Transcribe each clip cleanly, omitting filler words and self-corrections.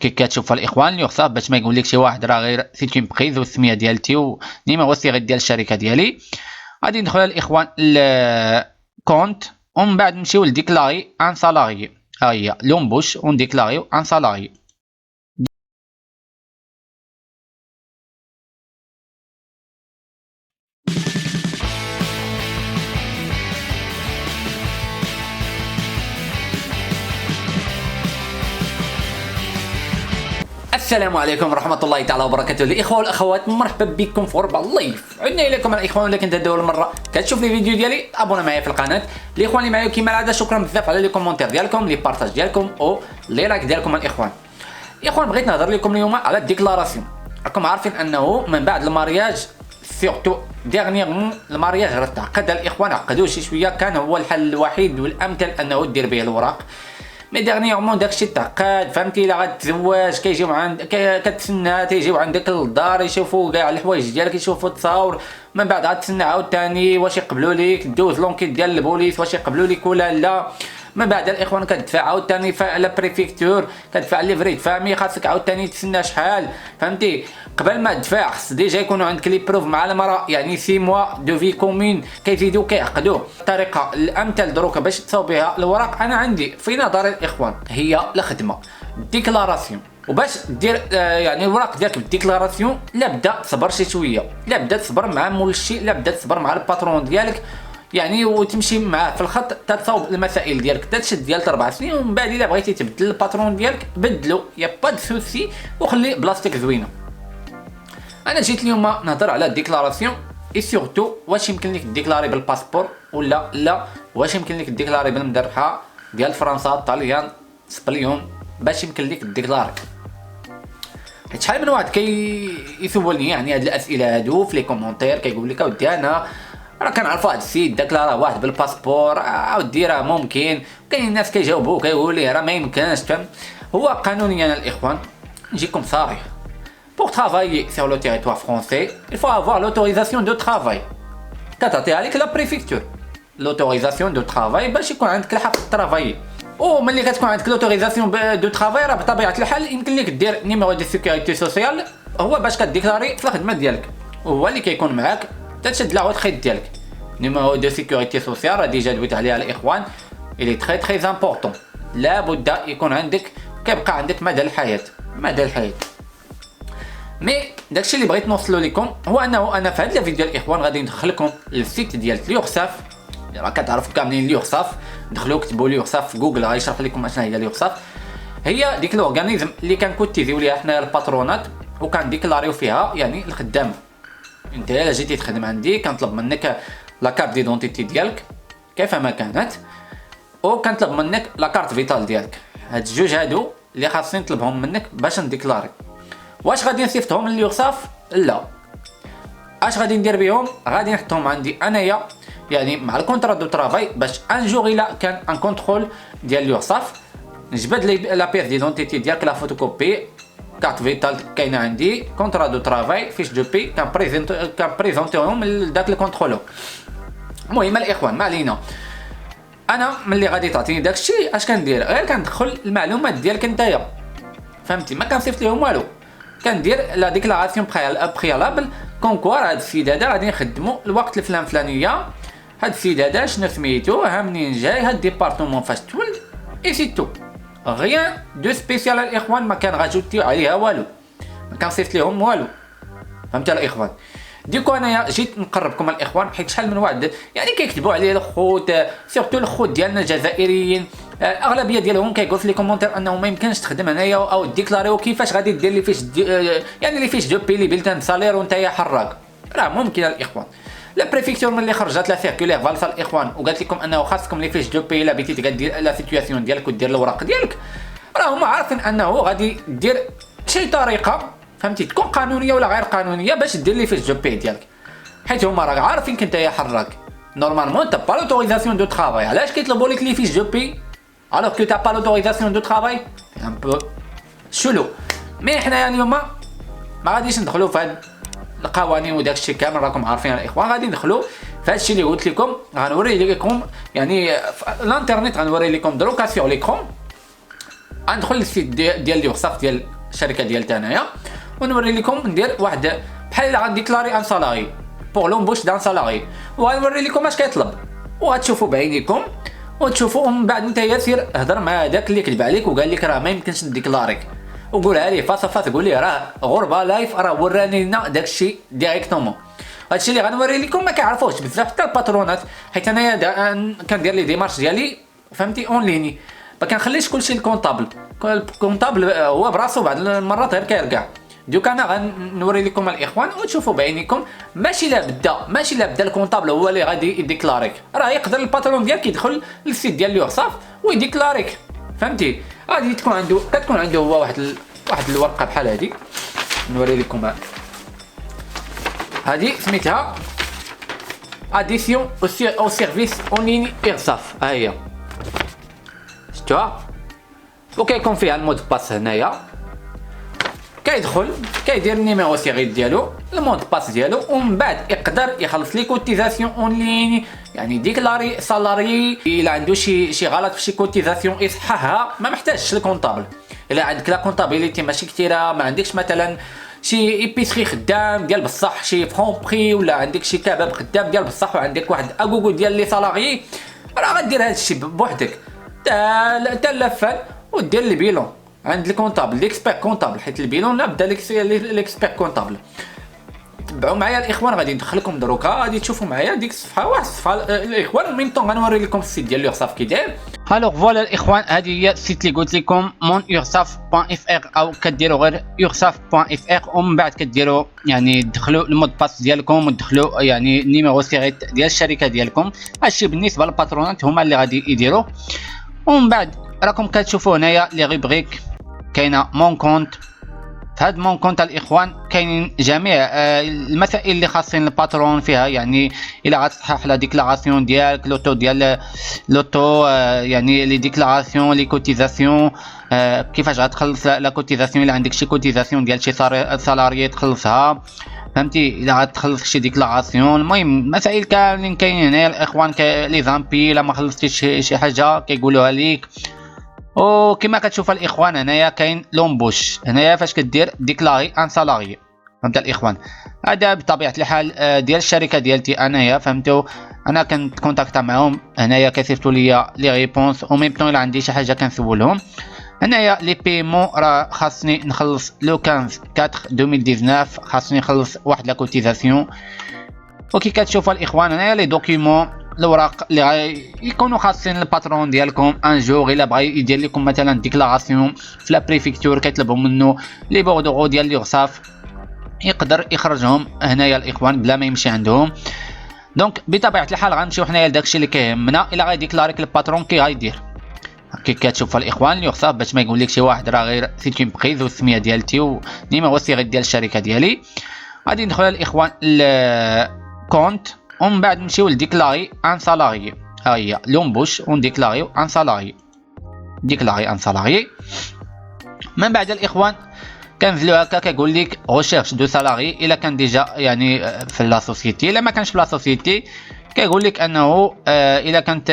كي كتشوفها الاخوان اليوغساف باش ما يقول لك شي واحد راه غير سيت اون بريز والسميه ديالتي ونيميرو الصيغه ديال الشركه ديالي. غادي ندخل الاخوان الكونت ومن بعد نمشيو لديكلاري ان سالاري، ها هي لومبوش ونديكلاريو ان سالاري. السلام عليكم ورحمة الله تعالى وبركاته الإخوة والأخوات، مرحبا بكم في غربة اللايف. عدنا إليكم الإخوان، ولا كنت هاد أول مرة كتشوف لي فيديو ديالي ابونا معايا في القناة. الإخوان اللي معايا كيما العادة شكرا بزاف على لي كومونتير ديالكم، لي بارطاج ديالكم و لي لايك ديالكم. الإخوان بغيت نهضر لكم اليوم على الديكلاراسيون. راكم عارفين أنه من بعد المارياج سيرتو ديغنيغمون المارياج راه تعقد الإخوان، عقدوه شي شوية، كان هو الحل الوحيد والأمثل أنه دير به الأوراق. مي ديغنيغمون داكشي تعقد، فهمتي؟ الا غتزواج كيجيو عند كتسنى تيجيو عندك للدار يشوفوا كاع الحوايج ديالك، يشوفوا التصاور، من بعد غتسنى عاوتاني واش يقبلوا ليك، دوز لونكيت ديال البوليس واش يقبلوا ليك ولا لا. من بعد الاخوان كتدفع عاوتاني على بريفيكتور، كتدفع ليفري فامي، خاصك عاوتاني تسنى شحال، فهمتي؟ قبل ما تدفع خص ديجا يكونوا عندك لي بروف مع المراه، يعني 6 موا دو في كومين كيزيدوا كيعقدوه. الطريقه الامثل دروك باش تصاوب بها الوراق انا عندي في نظري الاخوان هي الخدمه ديكلاراسيون. وباش دير يعني الوراق ديالك بالديكلاراسيون لا بدا تصبر شي شويه، لا بدا تصبر مع مول الشيء، لا بدا تصبر مع الباترون ديالك يعني، وتمشي معاه في الخط تتصاوب المسائل ديالك، تشد ديال 4 سنين، ومن بعد الا بغيتي تبدل الباترون ديالك بدلو، يا با دو سوسي، وخلي بلاصتك زوينه. انا جيت اليوم نهضر على الديكلاراسيون اي سورتو واش يمكن لك ديكلاري بالباسبور ولا لا، واش يمكن لك ديكلاري بالمدرحه ديال فرنسا، الطليان، اسبانيون، باش يمكن لك ديكلاري. حيت شحال من واحد يسولني يعني هاد الاسئله هادو في لي كومونتير، كيقول لك اودي انا راه كنعرف واحد السيد ديكلارا واحد بالباسبور، اودي راه ممكن. كاين الناس كيجاوبوه كيقولوا ليه راه ما يمكنش. هو قانونيا الاخوان نجيكم صريح، pour travailler sur le territoire français il faut avoir l'autorisation de travail. كتعطيها لك لا بريفيكتور l'autorisation de travail باش يكون عندك الحق ترافاي. وملي كتكون عندك l'autorisation de travail راه بطبيعه الحال يمكن لك دير نيميرو دو سيكوريتي سوسيال، هو باش كديكلاري في الخدمه ديالك، وهو اللي كيكون معاك تشد لا ريتريت ديالك. نيميرو دو سيكوريتي سوسيال راه ديجا دويت عليها الاخوان، il est très très important، لابد يكون عندك، كيبقى عندك مدى الحياه. مي داكشي اللي بغيت نوصلو لكم هو انه انا في هذا الفيديو الاخوان غادي ندخلكم للسيت ديال اليوغساف. راه كتعرفوا كاملين اليوغساف، دخلوا كتبوا اليوغساف في جوجل غيشرح لكم اشنا هي اليوغساف. هي ديك الاورغانيزم اللي كنكوتيزيو ليها حنايا الباترونات وكنديكلاريو فيها يعني الخدام. انت الا جيتي تخدم عندي كنطلب منك لا كارت ديدونتيتي ديالك كيفما كانت، وكنطلب منك لا كارت فيتال ديالك. هاد الجوج هادو اللي خاصني نطلبهم منك باش نديكلاري. واش غادي نصيفطهم لليوغساف؟ لا. اش غادي ندير بهم؟ غادي نحطهم عندي انايا يعني مع الكونترا دو طرافاي، باش ان جور الا كان ان كونترول ديال اليوغساف نجبد لي لا بيس ديدونتيتي ديالك، لا فوتوكوبي، كارت فيتال كاينه عندي، كونترا دو طرافاي، فيش دو بي كان بريزونتيهم لذاك الكونترولور. المهم الاخوان ما علينا، انا ملي غادي تعطيني داكشي اش كندير؟ غير كندخل المعلومات ديالك نتايا، فهمتي؟ ما كنصيفط لهم والو، كندير لا ديكلاراسيون بريالابل كون كوا هاد السيد هذا غادي نخدمو الوقت الفلانيه، هاد السيد هذا شنو سميتو، ها منين جاي، هاد ديبارتمون فاش تولد، اي سي تو، غيان دو سبيسيال الاخوان، ما كان غاجوتي عليها والو، ما كنصيفط لهم والو، فهمت الاخوان؟ ديكو انايا جيت نقربكم الاخوان، حيت شحال من واحد يعني كيكتبوا عليه الخوت، سورتو الخوت ديالنا الجزائريين، الاغلبيه ديالهم كيقول في لي كومونتير انه ما يمكنش تخدم هنايا او ديكلاريو، كيفاش غادي دير لي فيش يعني لي فيش دو بي لي بلتان سالير وانت حراق. راه ممكن الاخوان، لا بريفيكتور ملي خرجت لا سيركولير فالصا الاخوان وقالت لكم انه خاصكم لي فيش دو بي الا بغيتي تدير لا سيتوياسيون ديالك ودير الوراق ديالك، راه هما عارفين انه غادي دير شي طريقه، فهمتي؟ تكون قانونيه ولا غير قانونيه باش دير لي فيش دو بي ديالك، حيت هما راه عارفين كنت حراق. نورمالمون تا با لوتوريزاسيون دو طرافاي، علاش كيطلبوا لك لي فيش دو بي alors que t'as pas l'autorisation de travail؟ un peu chelou. مي حنايا اليوم ما غاديش ندخلوا في هاد القوانين وداك الشيء كامل، راكم عارفين الاخوان. غادي ندخلوا في هاد الشيء اللي قلت لكم، غنوري لكم يعني الانترنت، غنوري لكم دروكا سيغ ليكرون غندخل للسيت ديال اليوغصاف ديال الشركه ديالتي انايا، ونوري لكم ندير واحد بحال الا غنديكلاري ان سالاري بور لومبوش دان سالاري، وغنوري لكم اش كيطلب وغتشوفوا بعينيكم وتشوفوا. ومن بعد نتايا سير هضر مع هذاك اللي كذب عليك وقال لك راه ما يمكنش نديكلاريك، وقولها ليه فاس فاس، قول ليه راه غربه لايف راه وراني لنا داكشي ديريكتومون. هادشي اللي غنوري لكم ما كيعرفوش بزاف حتى الباترونات، حيت انايا كندير لي ديمارش ديالي فهمتي اون ليني، ما كنخليش كلشي الكونطابل. الكونطابل هو براسو بعض المرات غير كيركع. دوك انا غنوري لكم الاخوان وتشوفوا بعينيكم. ماشي لابد الكونطابل هو اللي غادي يديكلاريك، راه يقدر الباترون ديالك يدخل للسيت ديال اليوغصاف ويديكلاريك فهمتي. غادي كتكون عنده هو واحد الورقه بحال هذه، نوري لكم هذه سميتها اديسيون او سيرفيس اون ليني يوغصاف، ها هي شفتوها، وكيكون فيها المود باس هنايا. كيدخل كيدير النيميرو سيري ديالو المود باس ديالو، ومن بعد يقدر يخلص لي كوتيزاسيون اون ليني، يعني ديكلاري سالاري. الا عنده شي غلط في شي كوتيزاسيون يصححها، ما محتاجش الكونطابل. الا عندك لا كونطابيليتي ماشي كثيره، ما عندكش مثلا شي ايبيسري خدام ديال بصح، شي فرون بري، ولا عندك شي كباب خدام ديال بصح، وعندك واحد اغوغو ديال لي سالاري، راه غدير هذا الشيء بوحدك تا لافان ودير لي بيلون عند الكونطابل ليكسبير كونطابل، حيت البيلون نبدا ليكسبير كونطابل. تبعوا معايا الاخوان، غادي ندخلكم دروكا غادي تشوفوا معايا ديك الصفحه، واحد الصفحه الاخوان من طون غنوري لكم السيت ديال اليوغصاف كي داير. الوغ فوالا الاخوان، هذه هي السيت اللي قلت لكم monursaf.fr، او كديروا غير ursaf.fr، ومن بعد كديروا يعني تدخلوا المود باس ديالكم وتدخلوا يعني النيميرو سيريت ديال الشركه ديالكم. هادشي بالنسبه للباترونات هما اللي غادي يديروا. ومن بعد راكم كتشوفوا هنايا لي ريبريك، كاينه مون كونت. في هاد مون كونت الاخوان كاينين جميع المسائل اللي خاصين الباترون فيها، يعني الا غتصحح لا ديكلاراسيون ديالك، لوطو ديال لوطو يعني لي ديكلاراسيون لي كوتيزاسيون، كيفاش غتخلص لا كوتيزاسيون الا عندك شي كوتيزاسيون ديال شي سالاري تخلصها فهمتي، الا غتخلص شي ديكلاراسيون. المهم مسائل كاملين كاينين هنا الاخوان، لي زامبي الا ما خلصتيش شي حاجه كيقولوها ليك. وكما كتشوفوا الاخوان هنايا كاين لومبوش، هنايا فاش كدير ديكلاري ان سالاري فهمت الاخوان. هذا بطبيعه الحال ديال الشركه ديالتي انايا فهمتوا، انا كنت كونتاكتا معاهم هنايا كيصيفطوا لي لي ريبونس، او ميم طون الا عندي شي حاجه كنسولهم. هنايا لي بيمون راه خاصني نخلص لو 15 4 2019 خاصني نخلص واحد لا كوتيزاسيون. وكي كتشوفوا الاخوان هنايا لي دوكيومون الاوراق اللي يكونوا خاصين الباترون ديالكم ان جور، الا بغى يدير لكم مثلا ديكلاراسيون في لا بريفيكتور كيطلبوا منه لي بوردو ديال اليوغصاف، يقدر يخرجهم هنايا الاخوان بلا ما يمشي عندهم. دونك بطبيعه الحال غنمشيو حنايا لداكشي اللي كيهمنا. الا غيديكلاريك الباترون كي غيدير كي كتشوف الاخوان اليوغصاف، باش ما يقول لك شي واحد راه غير سيت اون بريز والسميه ديالتي ونيميرو سيري ديال الشركه ديالي. غادي ندخل الاخوان الكونت، ومن بعد نمشيو لديكلاري ان سالاري، ها هي لومبوش ونديكلاريو ان سالاري، ديكلاري ان سالاري. من بعد الاخوان كنزلو هكا كيقول لك ريشيرش دو سالاري، الا كان ديجا يعني في لا سوسيتي. الا ما كانش في لا سوسيتي كيقول لك انه الا كانت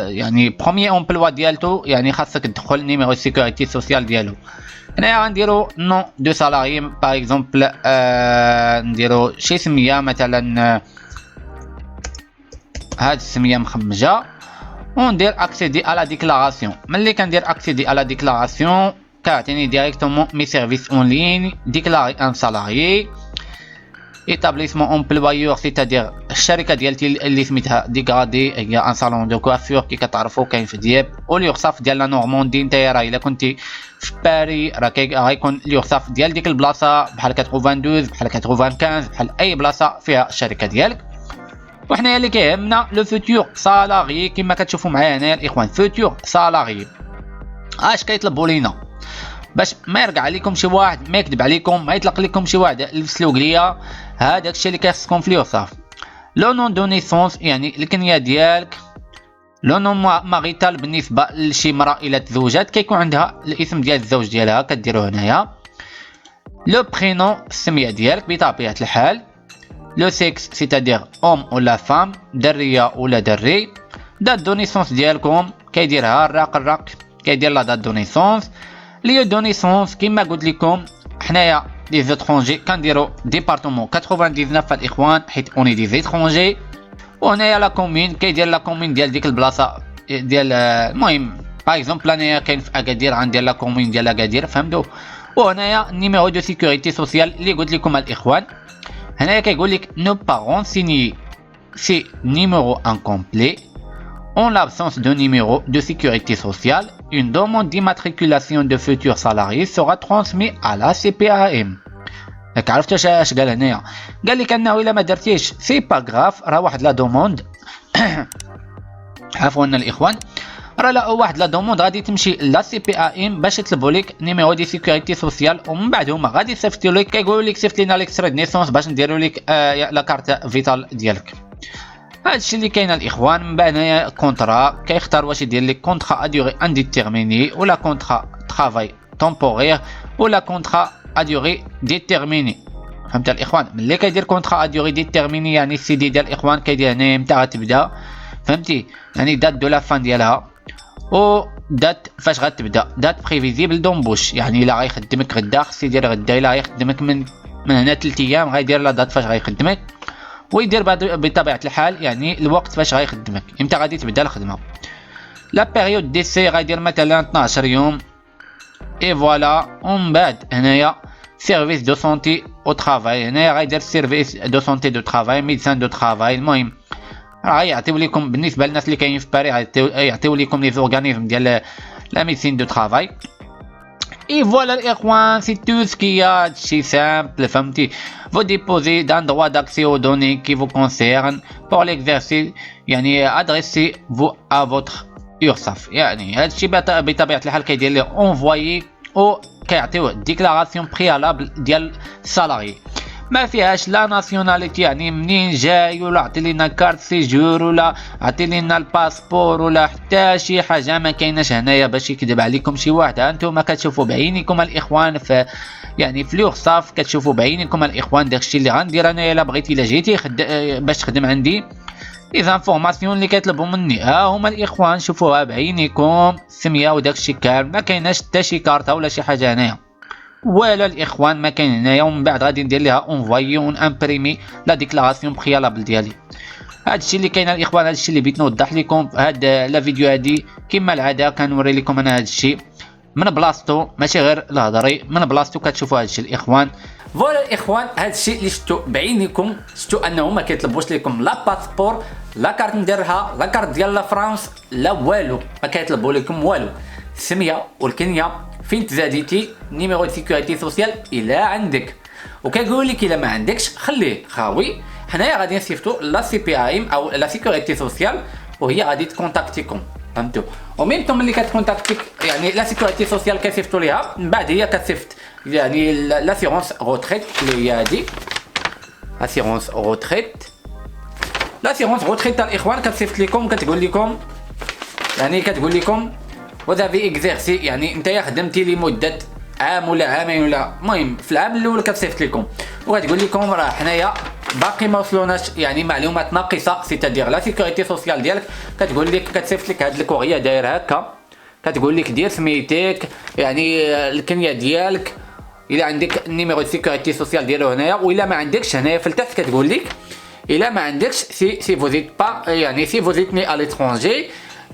يعني بروميي امبلوا ديالتو يعني خاصك تدخل نيميرو سيكوريتي سوسيال ديالو. هنايا غنديرو نو دو سالاري باغ اكزومبل، نديرو شي سميه مثلا هاد السميه مخمجه، وندير اكسيدي على ديكلاراسيون. ملي كندير اكسيدي على ديكلاراسيون كيعطيني ديريكتومون مي سيرفيس اون لين، ديكلاري ان سالاري، ايتابليسمون امبلويور سيتادير الشركه ديالتي اللي سميتها ديغرادي هي ان صالون دو كوافور كي كتعرفوا كاين في دياب. واليوغصاف ديال لا نورموندي نتايا راه الا كنتي في باري راه غيكون اليوغصاف ديال ديك البلاصه بحال 92 بحال 95 بحال اي بلاصه فيها الشركه ديالك. وحنايا اللي كيهمنا لو فوتور سالاري كما كتشوفوا معايا هنايا الاخوان، فوتور سالاري اش كيطلبوا لينا باش ما يرجع عليكم شي واحد، ما يكذب عليكم، ما يطلق لكم شي واحد السلوق ليا. هذاك الشيء اللي كيخصكم في اليوغصاف. لو نون دو نيسونس يعني الكنيه ديالك، لو نون ماريتال بالنسبه لشي مراه الا تزوجات كيكون عندها الاسم ديال الزوج ديالها كديروه هنايا. لو برينون السميه ديالك بطبيعه الحال. لو سيكس سيتادير اوم ولا فام، دريه ولا دري. دات دو نيسونس ديالكم كيديرها الراق كيدير لا دات دو نيسونس. ليو دو نيسونس كيما قلت لكم حنايا لي زيترونجي كنديرو ديبارتمون 99 الاخوان حيت اوني دي زيترونجي. وهنايا لا كومين كيدير لا كومين ديال ديك البلاصه ديال المهم باغ اكزومبل انايا كاين في اكادير غندير لا كومين ديال اكادير فهمتوا. وهنايا النيميرو دو سيكوريتي سوسيال اللي قلت لكم الاخوان هنايا كيقول لك نو با رونسيني سي نيميرو انكومبلي en l'absence de numéro de sécurité sociale, une demande d'immatriculation de futurs salariés sera transmise à la CPAM. راك عرفتوا اش قال هنايا؟ قال لك انه الا ما درتيش سي با غراف راه واحد لا دوموند عفوا الاخوان راه لا واحد لا دوموند غادي تمشي لا سي بي ا ام باش يطلبوا لك نيميرو دي سيكوريتي سوسيال ومن بعد هما غادي يصيفطوا لك كيقولوا لك صيفط لنا ليكستري دو نيسونس باش نديروا لك لا كارت فيتال ديالك. هادشي اللي كاين الاخوان. من بعد هنايا كونطرا كيختار واش يدير لك كونطرا ا ديوري انديتيرميني ولا كونطرا ترافاي تومبورير ولا كونطرا ا ديوري ديتيرميني. فهمت الاخوان؟ ملي كيدير كونطرا ا ديوري ديتيرميني يعني السي دي ديال الاخوان كيدير هنايا متى غتبدا فهمتي يعني دات دو لا فان ديالها و دات فاش غتبدا دات بريفيزيبل دومبوش يعني الا غيخدمك غدا خص يدير غدا الا غيخدمك من هنا 3 ايام غيدير لا دات فاش غيخدمك ويدير بطبيعه الحال يعني الوقت فاش غيخدمك امتى غادي تبدا الخدمه. لا بيريود ديسي غيدير مثلا 12 يوم اي فوالا. ومن بعد هنايا سيرفيس دو سونتي او ترافاي هنايا غيدير سيرفيس دو سونتي دو ترافاي ميدسان دو ترافاي. المهم راه يعطيو لكم بالنسبه للناس اللي كاينين في باريس يعطيو لكم لي زورغانيزم ديال لا ميديسين دو ترافاي. اي فوالا الاخوان سي تو سكي هادشي سامبل فهمتي. Vous déposez d'un droit d'accès aux données qui vous concernent pour l'exercice يعني adressez-vous à votre URSSAF. يعني هادشي بطبيعة الحال كيدير ليه envoyer و كيعطيوه ديكلاراسيون بريالابل ديال السالاري ما فيهاش لا ناسيوناليتي يعني منين جاي ولا عطي لينا كارت سيجور ولا عطي لينا الباسبور ولا حتى شي حاجه ما كايناش هنايا باش يكذب عليكم شي واحد. انتم كتشوفوا بعينيكم الاخوان في يعني في اليورصاف كتشوفوا بعينيكم الاخوان داكشي اللي غندير انايا الا بغيتي الا جيتي باش تخدم عندي لي زانفورماسيون اللي كيطلبوا مني ها هما الاخوان شوفوها بعينيكم السميه وداكشي كامل ما كايناش حتى شي كارطه ولا شي حاجه هنايا ولا الاخوان ما كاين هنايا. ومن بعد غادي ندير ليها اونفويي ونامبريمي لا ديكلاراسيون بريالابل ديالي. هادشي اللي كاين الاخوان هادشي اللي بغيت نوضح لكم في هاد لا فيديو هادي كما العاده كنوري لكم انا هادشي من بلاصتو ماشي غير الهضري من بلاصتو كتشوفوا هادشي الاخوان. فوالا الاخوان هادشي اللي شفتوا بعينيكم شفتوا انه ما كيطلبوش لكم لا باسبور لا كارت نديرها لا كارت ديال لا فرنسا لا والو ما كيطلبوا لكم والو. السميه والكنيه فين تزاديتي نيميرو دو سيكوريتي سوسيال الى عندك وكيقول لك الا ما عندكش خليه خاوي. حنايا غادي نصيفطو لا سي بي ام او لا سيكوريتي سوسيال وهي غادي تكونتاكتيكم فهمتوا. وميمتو ملي كتكونتاكتيك يعني لا سيكوريتي سوسيال كيصيفطوا ليها من بعد هي كتصيفط يعني لاسيرونس روتريت اللي هي هادي اسيرونس روتريت. لاسيرونس روتريت الاخوان كتصيفط لكم كتقول لكم يعني كتقول لكم وذافي اكزيرسي يعني نتايا خدمتي لمده عام ولا عامين ولا المهم في العام الاول كتصيفط لكم وغتقول لكم راه حنايا باقي ما وصلوناش يعني معلومات ناقصه سيتادير لا سيكوريتي سوسيال ديالك كتقول لك كتصيفط لك هاد الكوريه داير هكا كتقول لك دير سميتك يعني الكنيه ديالك الا عندك النيميرو دو سيكوريتي سوسيال ديالو هنايا والا ما عندكش هنايا في التحت كتقول لك الا ما عندكش سي فوزيت با يعني سي فوزيت ني ا ليترونجي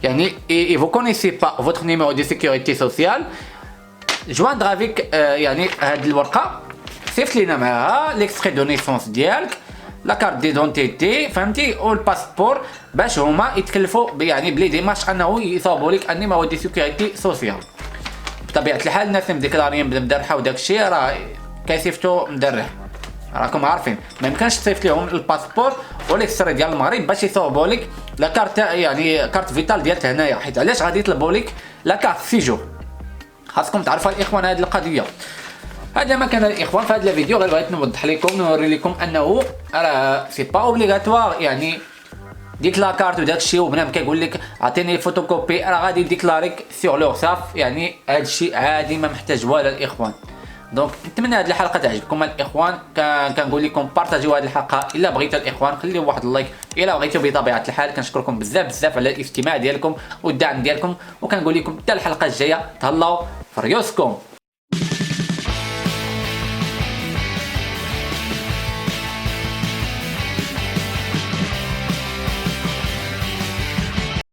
يعني et vous connaissez pas votre numéro de sécurité sociale joindre avec يعني هاد الورقه صيفط لينا معاها ليكستري دو نيسونس ديالك لا كارت ديدونتيتي فهمتي والباسبور باش هما يتكلفوا يعني بلي ديمارش انه يصاوبوا لك النيميرو دي سيكوريتي سوسيال. بطبيعه الحال الناس مديكلاريين بالمدرحه وداكشي راه كيصيفطوا مدرح راكم عارفين ما يمكنش تصيفط لهم الباسبور والاكستري ديال المغرب باش يصاوبوا لك لا كارت يعني كارت فيتال ديالك هنايا حيت علاش غادي يطلبوا لك لا كارت سيجور. خاصكم تعرفوا الاخوان هذه القضيه. هذا ما كان الاخوان في هذا الفيديو غير بغيت نوضح لكم نوري لكم انه راه سي با اوبليغاتوار يعني ديك لا كارت وداكشي وبنادم كيقول لك عطيني فوتوكوبي راه غادي يديكلاريك سيغ لورساف يعني هادشي عادي ما محتاج والو الاخوان دونك نتمنى هذه الحلقه تعجبكم الاخوان. كنقول لكم بارطاجيو هذه الحلقه الا بغيتوا الاخوان، خليو واحد اللايك الا بغيتوا. بطبيعه الحال كنشكركم بزاف على الاستماع ديالكم والدعم ديالكم، وكنقول لكم حتى الحلقه الجايه. تهلاو في ريوسكم.